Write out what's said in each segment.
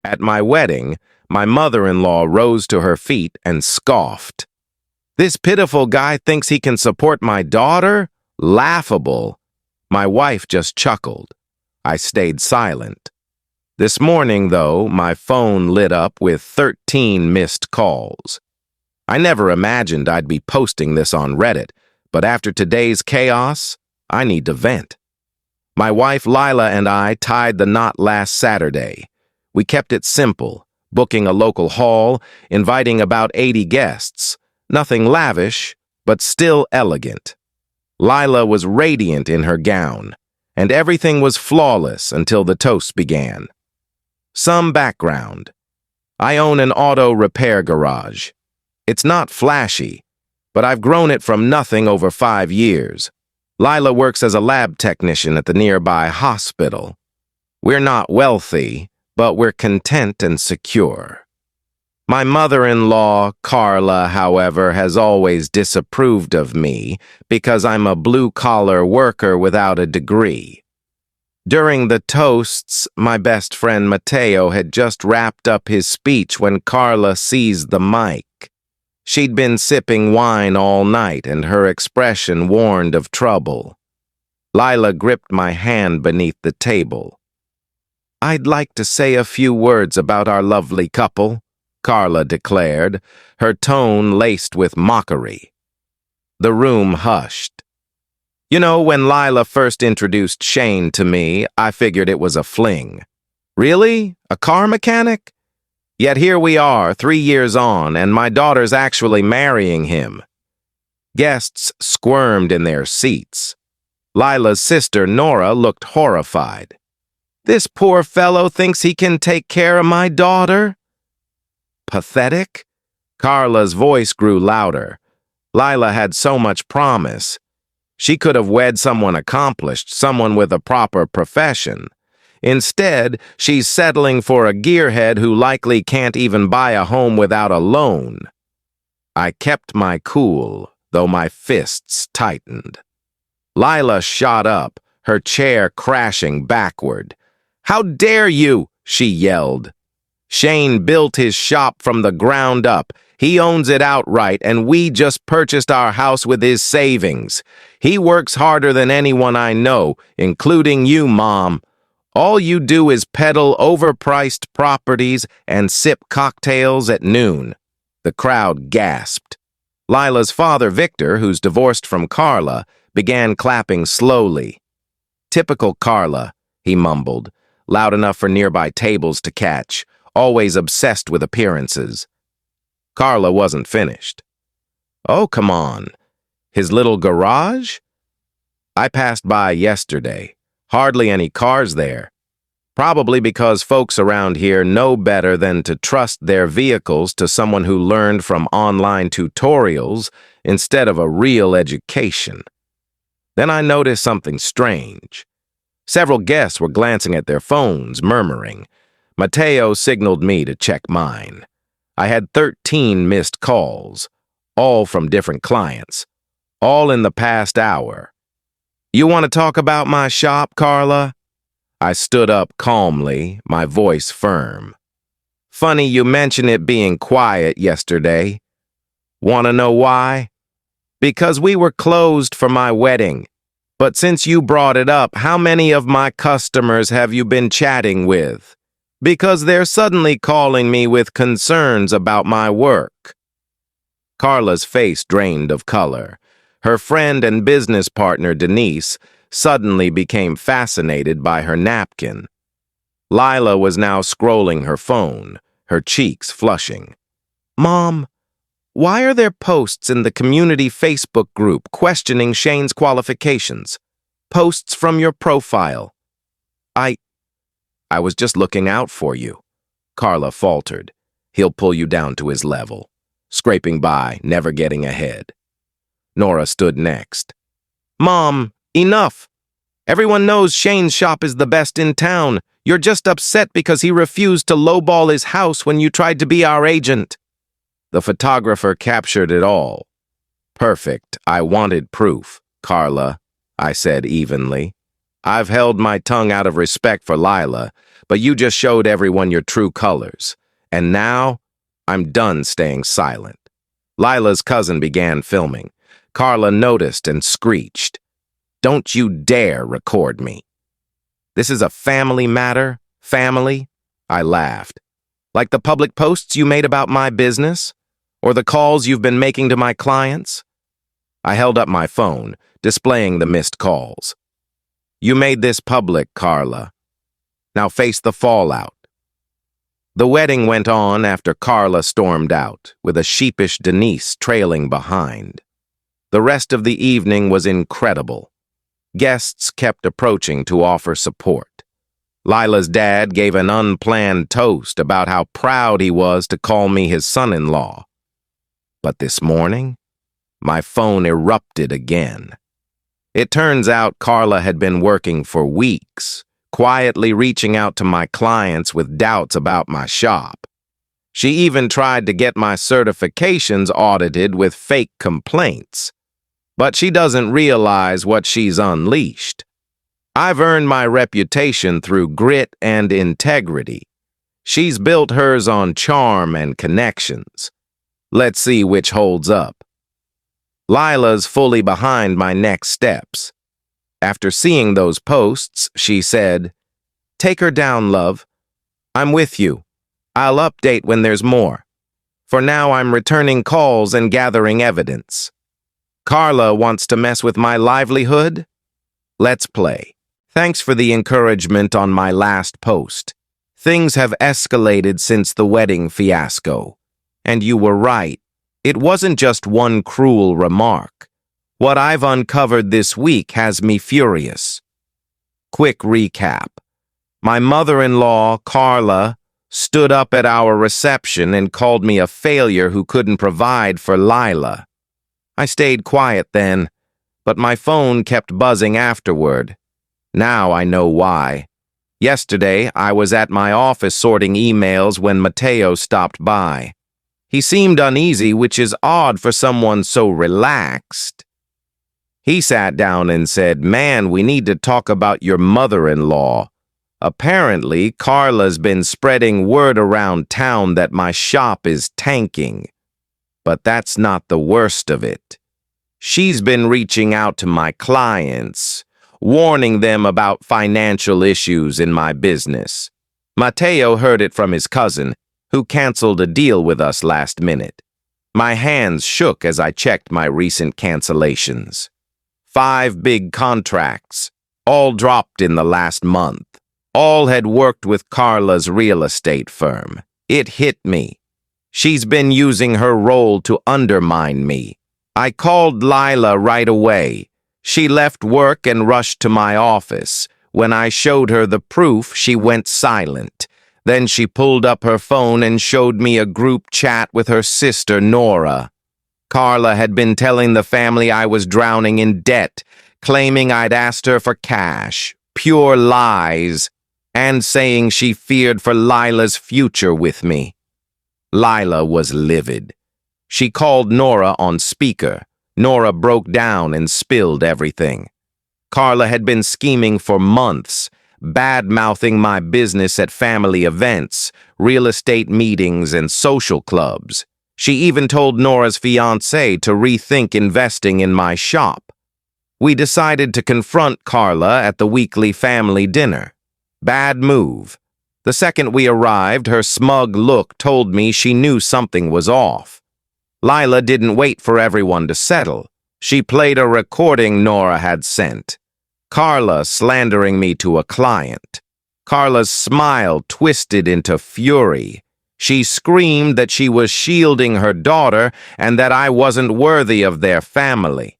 At my wedding, my mother-in-law rose to her feet and scoffed. "This pitiful guy thinks he can support my daughter? Laughable." My wife just chuckled. I stayed silent. This morning, though, my phone lit up with 13 missed calls. I never imagined I'd be posting this on Reddit, but after today's chaos, I need to vent. My wife Lila and I tied the knot last Saturday. We kept it simple, booking a local hall, inviting about 80 guests. Nothing lavish, but still elegant. Lila was radiant in her gown, and everything was flawless until the toast began. Some background. I own an auto repair garage. It's not flashy, but I've grown it from nothing over 5 years. Lila works as a lab technician at the nearby hospital. We're not wealthy, but we're content and secure. My mother-in-law, Carla, however, has always disapproved of me because I'm a blue-collar worker without a degree. During the toasts, my best friend Mateo had just wrapped up his speech when Carla seized the mic. She'd been sipping wine all night, and her expression warned of trouble. Lila gripped my hand beneath the table. "I'd like to say a few words about our lovely couple," Carla declared, her tone laced with mockery. The room hushed. You know, when Lila first introduced Shane to me, I figured it was a fling. Really? A car mechanic? Yet here we are, 3 years on, and my daughter's actually marrying him. Guests squirmed in their seats. Lila's sister, Nora, looked horrified. "This poor fellow thinks he can take care of my daughter?" Pathetic? Carla's voice grew louder. Lila had so much promise. She could have wed someone accomplished, someone with a proper profession. Instead, she's settling for a gearhead who likely can't even buy a home without a loan. I kept my cool, though my fists tightened. Lila shot up, her chair crashing backward. "How dare you!" she yelled. "Shane built his shop from the ground up. He owns it outright, and we just purchased our house with his savings. He works harder than anyone I know, including you, Mom. All you do is peddle overpriced properties and sip cocktails at noon." The crowd gasped. Lila's father, Victor, who's divorced from Carla, began clapping slowly. "Typical Carla," he mumbled, loud enough for nearby tables to catch, always obsessed with appearances. Carla wasn't finished. "Oh, come on. His little garage?" "I passed by yesterday. Hardly any cars there. Probably because folks around here know better than to trust their vehicles to someone who learned from online tutorials instead of a real education." Then I noticed something strange. Several guests were glancing at their phones, murmuring. Mateo signaled me to check mine. I had 13 missed calls, all from different clients, all in the past hour. "You want to talk about my shop, Carla?" I stood up calmly, my voice firm. "Funny you mention it being quiet yesterday. Want to know why? Because we were closed for my wedding. But since you brought it up, how many of my customers have you been chatting with? Because they're suddenly calling me with concerns about my work." Carla's face drained of color. Her friend and business partner, Denise, suddenly became fascinated by her napkin. Lila was now scrolling her phone, her cheeks flushing. "Mom, why are there posts in the community Facebook group questioning Shane's qualifications? Posts from your profile." I was just looking out for you," Carla faltered. "He'll pull you down to his level. Scraping by, never getting ahead." Nora stood next. "Mom, enough. Everyone knows Shane's shop is the best in town. You're just upset because he refused to lowball his house when you tried to be our agent." The photographer captured it all. "Perfect. I wanted proof, Carla," I said evenly. I've held my tongue out of respect for Lila, but you just showed everyone your true colors. And now, I'm done staying silent. Lila's cousin began filming. Carla noticed and screeched, "Don't you dare record me." "This is a family matter? Family?" I laughed. "Like the public posts you made about my business? Or the calls you've been making to my clients?" I held up my phone, displaying the missed calls. "You made this public, Carla. Now face the fallout." The wedding went on after Carla stormed out, with a sheepish Denise trailing behind. The rest of the evening was incredible. Guests kept approaching to offer support. Lila's dad gave an unplanned toast about how proud he was to call me his son-in-law. But this morning, my phone erupted again. It turns out Carla had been working for weeks, quietly reaching out to my clients with doubts about my shop. She even tried to get my certifications audited with fake complaints. But she doesn't realize what she's unleashed. I've earned my reputation through grit and integrity. She's built hers on charm and connections. Let's see which holds up. Lila's fully behind my next steps. After seeing those posts, she said, "Take her down, love. I'm with you. I'll update when there's more. For now, I'm returning calls and gathering evidence." Carla wants to mess with my livelihood? Let's play. Thanks for the encouragement on my last post. Things have escalated since the wedding fiasco. And you were right. It wasn't just one cruel remark. What I've uncovered this week has me furious. Quick recap. My mother-in-law, Carla, stood up at our reception and called me a failure who couldn't provide for Lila. I stayed quiet then, but my phone kept buzzing afterward. Now I know why. Yesterday, I was at my office sorting emails when Mateo stopped by. He seemed uneasy, which is odd for someone so relaxed. He sat down and said, "Man, we need to talk about your mother-in-law. Apparently, Carla's been spreading word around town that my shop is tanking. But that's not the worst of it. She's been reaching out to my clients, warning them about financial issues in my business. Mateo heard it from his cousin, who canceled a deal with us last minute. My hands shook as I checked my recent cancellations. 5 big contracts, all dropped in the last month. All had worked with Carla's real estate firm. It hit me. She's been using her role to undermine me. I called Lila right away. She left work and rushed to my office. When I showed her the proof, she went silent. Then she pulled up her phone and showed me a group chat with her sister, Nora. Carla had been telling the family I was drowning in debt, claiming I'd asked her for cash, pure lies, and saying she feared for Lila's future with me. Lila was livid. She called Nora on speaker. Nora broke down and spilled everything. Carla had been scheming for months, bad-mouthing my business at family events, real estate meetings, and social clubs. She even told Nora's fiancé to rethink investing in my shop. We decided to confront Carla at the weekly family dinner. Bad move. The second we arrived, her smug look told me she knew something was off. Lila didn't wait for everyone to settle. She played a recording Nora had sent. Carla slandering me to a client. Carla's smile twisted into fury. She screamed that she was shielding her daughter and that I wasn't worthy of their family.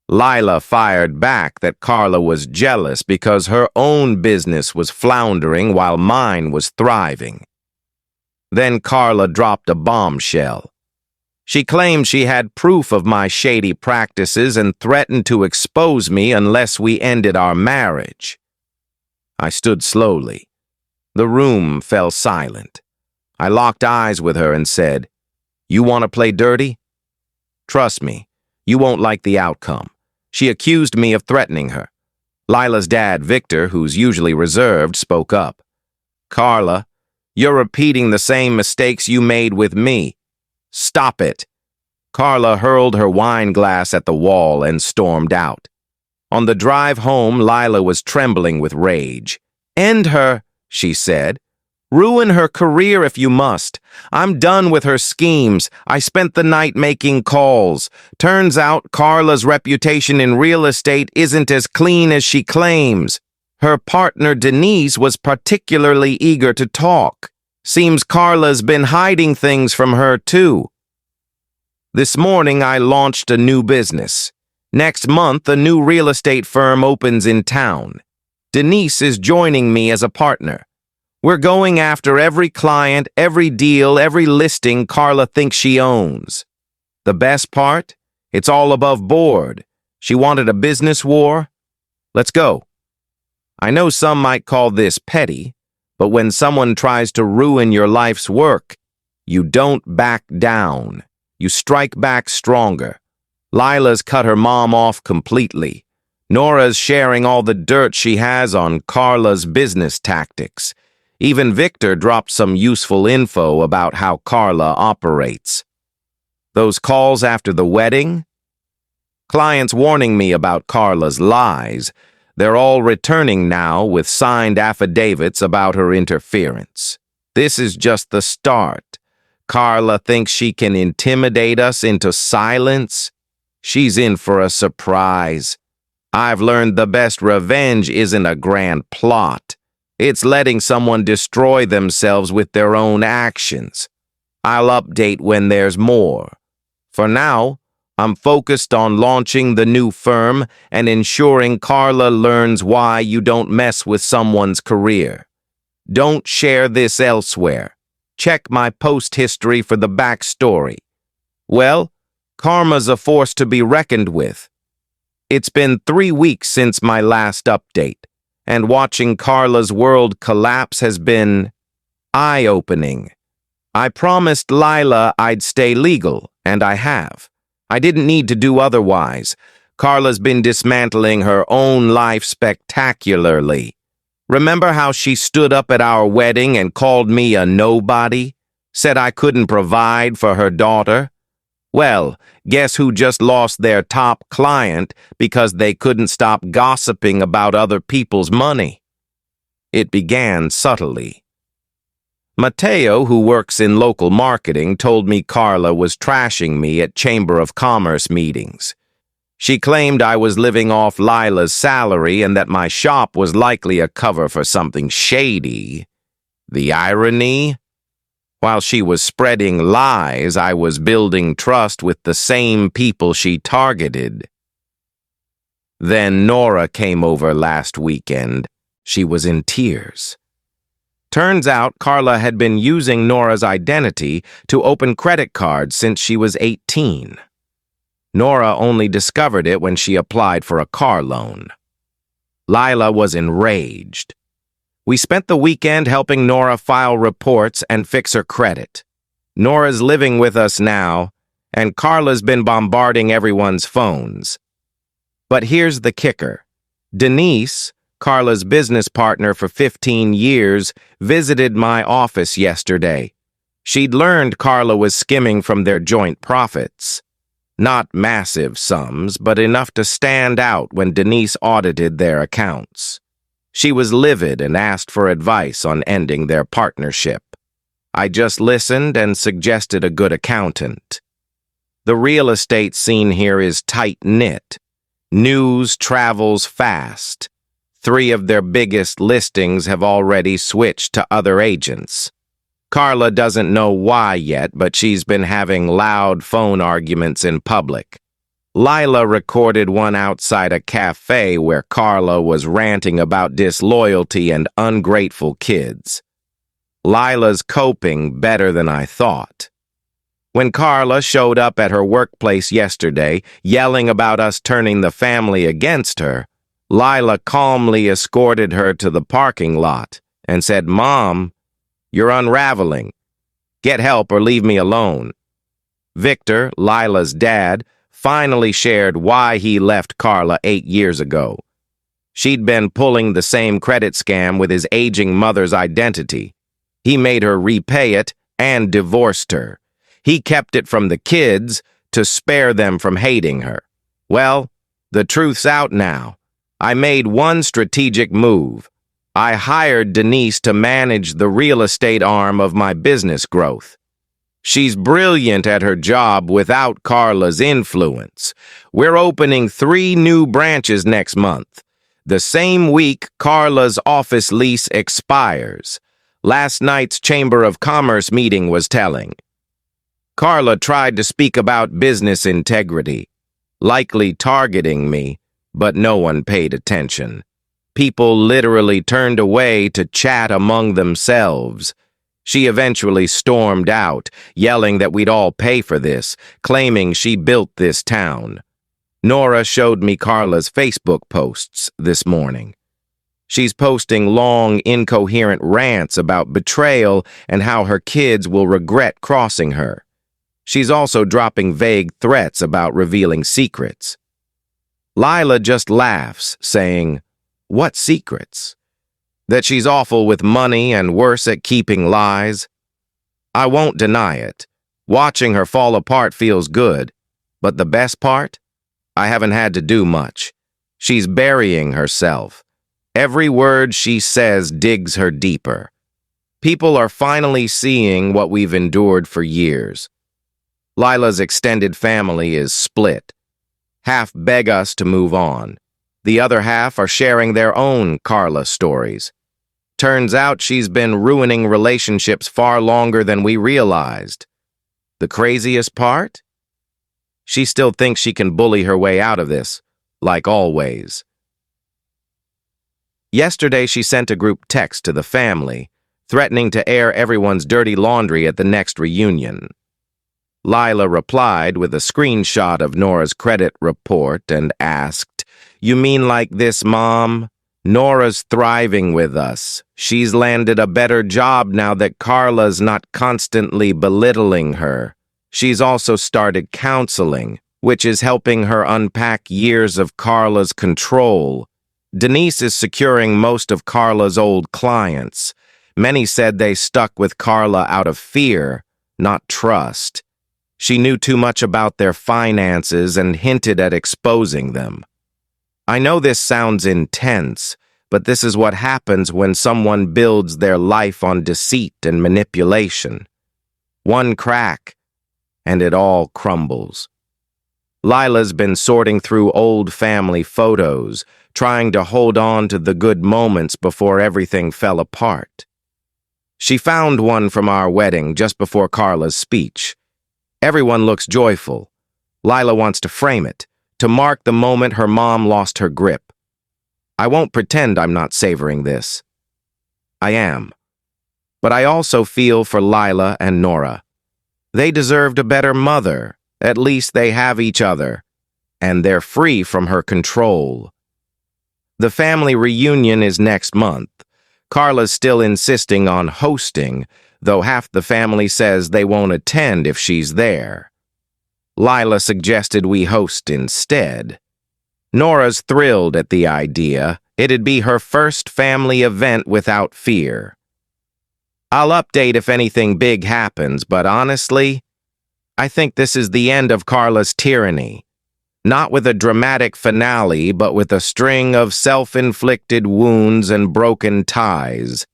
Lila fired back that Carla was jealous because her own business was floundering while mine was thriving. Then Carla dropped a bombshell. She claimed she had proof of my shady practices and threatened to expose me unless we ended our marriage. I stood slowly. The room fell silent. I locked eyes with her and said, "You want to play dirty? Trust me, you won't like the outcome." She accused me of threatening her. Lila's dad, Victor, who's usually reserved, spoke up. Carla, you're repeating the same mistakes you made with me. Stop it. Carla hurled her wine glass at the wall and stormed out. On the drive home, Lila was trembling with rage. End her, she said. Ruin her career if you must. I'm done with her schemes. I spent the night making calls. Turns out Carla's reputation in real estate isn't as clean as she claims. Her partner Denise was particularly eager to talk. Seems Carla's been hiding things from her too. This morning I launched a new business. Next month a new real estate firm opens in town. Denise is joining me as a partner. We're going after every client, every deal, every listing Carla thinks she owns. The best part? It's all above board. She wanted a business war? Let's go. I know some might call this petty, but when someone tries to ruin your life's work, you don't back down. You strike back stronger. Lila's cut her mom off completely. Nora's sharing all the dirt she has on Carla's business tactics. Even Victor dropped some useful info about how Carla operates. Those calls after the wedding? Clients warning me about Carla's lies. They're all returning now with signed affidavits about her interference. This is just the start. Carla thinks she can intimidate us into silence. She's in for a surprise. I've learned the best revenge isn't a grand plot. It's letting someone destroy themselves with their own actions. I'll update when there's more. For now, I'm focused on launching the new firm and ensuring Carla learns why you don't mess with someone's career. Don't share this elsewhere. Check my post history for the backstory. Well, karma's a force to be reckoned with. It's been 3 weeks since my last update, and watching Carla's world collapse has been eye-opening. I promised Lila I'd stay legal, and I have. I didn't need to do otherwise. Carla's been dismantling her own life spectacularly. Remember how she stood up at our wedding and called me a nobody? Said I couldn't provide for her daughter? Well, guess who just lost their top client because they couldn't stop gossiping about other people's money? It began subtly. Mateo, who works in local marketing, told me Carla was trashing me at Chamber of Commerce meetings. She claimed I was living off Lila's salary and that my shop was likely a cover for something shady. The irony? While she was spreading lies, I was building trust with the same people she targeted. Then Nora came over last weekend. She was in tears. Turns out Carla had been using Nora's identity to open credit cards since she was 18. Nora only discovered it when she applied for a car loan. Lila was enraged. We spent the weekend helping Nora file reports and fix her credit. Nora's living with us now, and Carla's been bombarding everyone's phones. But here's the kicker. Denise, Carla's business partner for 15 years, visited my office yesterday. She'd learned Carla was skimming from their joint profits. Not massive sums, but enough to stand out when Denise audited their accounts. She was livid and asked for advice on ending their partnership. I just listened and suggested a good accountant. The real estate scene here is tight-knit. News travels fast. 3 of their biggest listings have already switched to other agents. Carla doesn't know why yet, but she's been having loud phone arguments in public. Lila recorded one outside a cafe where Carla was ranting about disloyalty and ungrateful kids. Lila's coping better than I thought. When Carla showed up at her workplace yesterday, yelling about us turning the family against her, Lila calmly escorted her to the parking lot and said, "Mom, you're unraveling. Get help or leave me alone." Victor, Lila's dad, finally shared why he left Carla 8 years ago. She'd been pulling the same credit scam with his aging mother's identity. He made her repay it and divorced her. He kept it from the kids to spare them from hating her. Well, the truth's out now. I made one strategic move. I hired Denise to manage the real estate arm of my business growth. She's brilliant at her job without Carla's influence. We're opening 3 new branches next month. The same week Carla's office lease expires. Last night's Chamber of Commerce meeting was telling. Carla tried to speak about business integrity, likely targeting me, but no one paid attention. People literally turned away to chat among themselves. She eventually stormed out, yelling that we'd all pay for this, claiming she built this town. Nora showed me Carla's Facebook posts this morning. She's posting long, incoherent rants about betrayal and how her kids will regret crossing her. She's also dropping vague threats about revealing secrets. Lila just laughs, saying, "What secrets?" That she's awful with money and worse at keeping lies. I won't deny it. Watching her fall apart feels good. But the best part? I haven't had to do much. She's burying herself. Every word she says digs her deeper. People are finally seeing what we've endured for years. Lila's extended family is split. Half beg us to move on. The other half are sharing their own Carla stories. Turns out she's been ruining relationships far longer than we realized. The craziest part? She still thinks she can bully her way out of this, like always. Yesterday, she sent a group text to the family, threatening to air everyone's dirty laundry at the next reunion. Lila replied with a screenshot of Nora's credit report and asked, "You mean like this, Mom? Nora's thriving with us. She's landed a better job now that Carla's not constantly belittling her. She's also started counseling, which is helping her unpack years of Carla's control. Denise is securing most of Carla's old clients. Many said they stuck with Carla out of fear, not trust. She knew too much about their finances and hinted at exposing them. I know this sounds intense, but this is what happens when someone builds their life on deceit and manipulation. One crack, and it all crumbles." Lila's been sorting through old family photos, trying to hold on to the good moments before everything fell apart. She found one from our wedding just before Carla's speech. Everyone looks joyful. Lila wants to frame it, to mark the moment her mom lost her grip. I won't pretend I'm not savoring this. I am. But I also feel for Lila and Nora. They deserved a better mother. At least they have each other. And they're free from her control. The family reunion is next month. Carla's still insisting on hosting, though half the family says they won't attend if she's there. Lila suggested we host instead. Nora's thrilled at the idea. It'd be her first family event without fear. I'll update if anything big happens, but honestly, I think this is the end of Carla's tyranny. Not with a dramatic finale, but with a string of self-inflicted wounds and broken ties.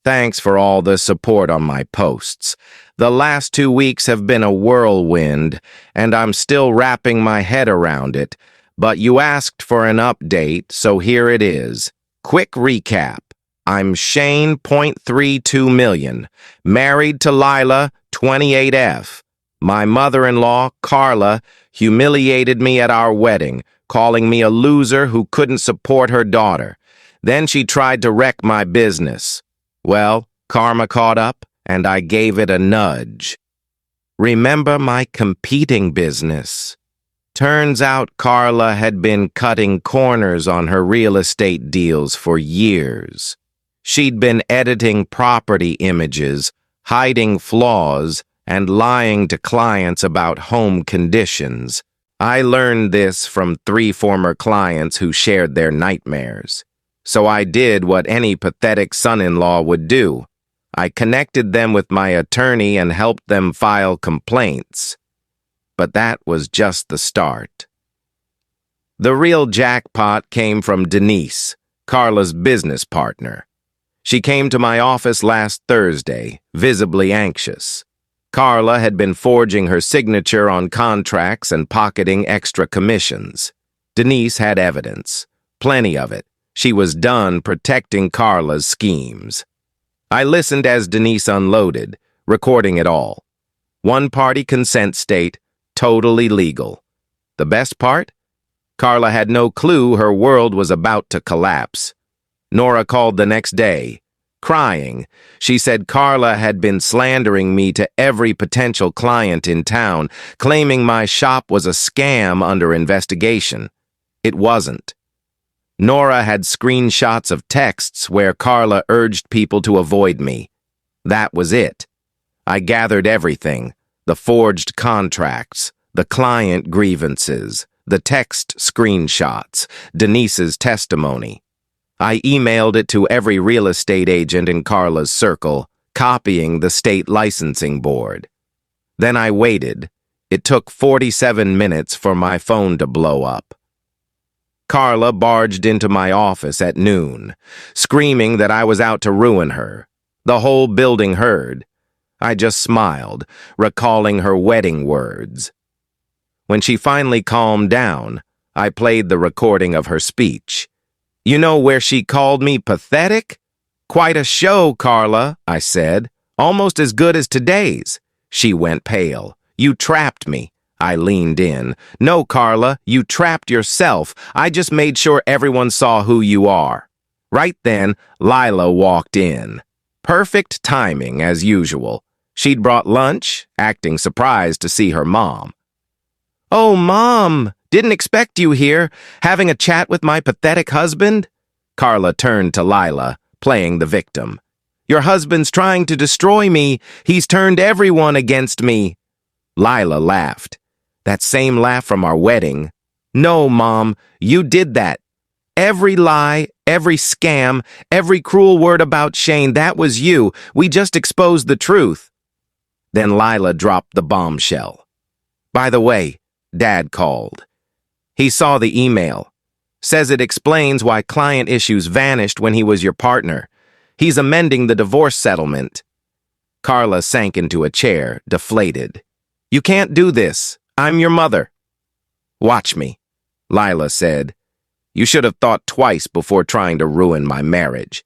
Thanks for all the support on my posts. The last 2 weeks have been a whirlwind, and I'm still wrapping my head around it. But you asked for an update, so here it is. Quick recap. I'm Shane, .32 million. Married to Lila, 28F. My mother-in-law, Carla, humiliated me at our wedding, calling me a loser who couldn't support her daughter. Then she tried to wreck my business. Well, karma caught up, and I gave it a nudge. Remember my competing business? Turns out Carla had been cutting corners on her real estate deals for years. She'd been editing property images, hiding flaws, and lying to clients about home conditions. I learned this from 3 former clients who shared their nightmares. So I did what any pathetic son-in-law would do. I connected them with my attorney and helped them file complaints. But that was just the start. The real jackpot came from Denise, Carla's business partner. She came to my office last Thursday, visibly anxious. Carla had been forging her signature on contracts and pocketing extra commissions. Denise had evidence, plenty of it. She was done protecting Carla's schemes. I listened as Denise unloaded, recording it all. One-party consent state, totally legal. The best part? Carla had no clue her world was about to collapse. Nora called the next day, crying. She said Carla had been slandering me to every potential client in town, claiming my shop was a scam under investigation. It wasn't. Nora had screenshots of texts where Carla urged people to avoid me. That was it. I gathered everything, the forged contracts, the client grievances, the text screenshots, Denise's testimony. I emailed it to every real estate agent in Carla's circle, copying the state licensing board. Then I waited. It took 47 minutes for my phone to blow up. Carla barged into my office at noon, screaming that I was out to ruin her. The whole building heard. I just smiled, recalling her wedding words. When she finally calmed down, I played the recording of her speech. You know where she called me pathetic? Quite a show, Carla, I said. Almost as good as today's. She went pale. You trapped me. I leaned in. No, Carla, you trapped yourself. I just made sure everyone saw who you are. Right then, Lila walked in. Perfect timing, as usual. She'd brought lunch, acting surprised to see her mom. Oh, Mom, didn't expect you here. Having a chat with my pathetic husband? Carla turned to Lila, playing the victim. Your husband's trying to destroy me. He's turned everyone against me. Lila laughed. That same laugh from our wedding. No, Mom, you did that. Every lie, every scam, every cruel word about Shane, that was you. We just exposed the truth. Then Lila dropped the bombshell. By the way, Dad called. He saw the email. Says it explains why client issues vanished when he was your partner. He's amending the divorce settlement. Carla sank into a chair, deflated. You can't do this. I'm your mother. Watch me, Lila said. You should have thought twice before trying to ruin my marriage.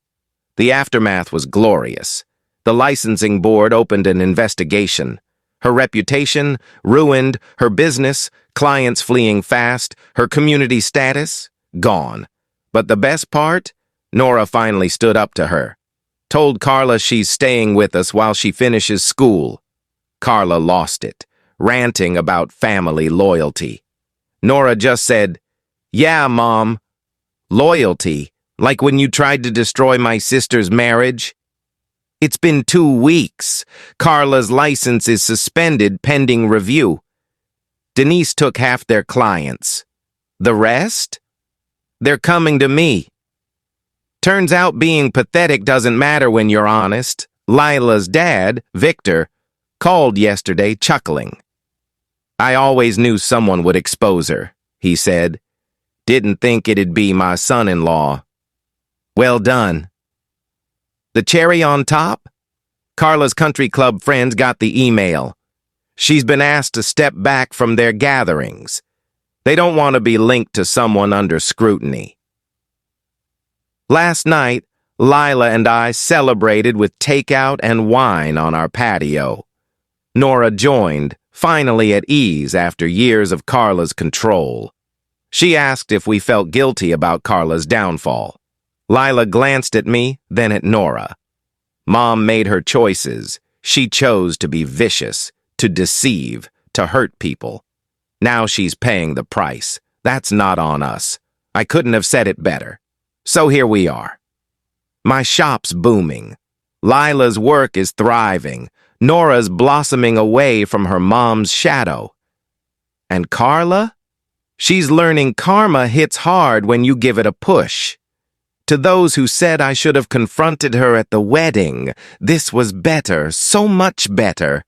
The aftermath was glorious. The licensing board opened an investigation. Her reputation ruined, her business, clients fleeing fast, her community status gone. But the best part? Nora finally stood up to her. Told Carla she's staying with us while she finishes school. Carla lost it, ranting about family loyalty. Nora just said, Yeah, Mom. Loyalty? Like when you tried to destroy my sister's marriage? It's been 2 weeks. Carla's license is suspended pending review. Denise took half their clients. The rest? They're coming to me. Turns out being pathetic doesn't matter when you're honest. Lila's dad, Victor, called yesterday chuckling. I always knew someone would expose her, he said. Didn't think it'd be my son-in-law. Well done. The cherry on top? Carla's country club friends got the email. She's been asked to step back from their gatherings. They don't want to be linked to someone under scrutiny. Last night, Lila and I celebrated with takeout and wine on our patio. Nora joined, finally at ease after years of Carla's control. She asked if we felt guilty about Carla's downfall. Lila glanced at me, then at Nora. Mom made her choices. She chose to be vicious, to deceive, to hurt people. Now she's paying the price. That's not on us. I couldn't have said it better. So here we are. My shop's booming. Lila's work is thriving. Nora's blossoming away from her mom's shadow. And Carla? She's learning karma hits hard when you give it a push. To those who said I should have confronted her at the wedding, this was better, so much better.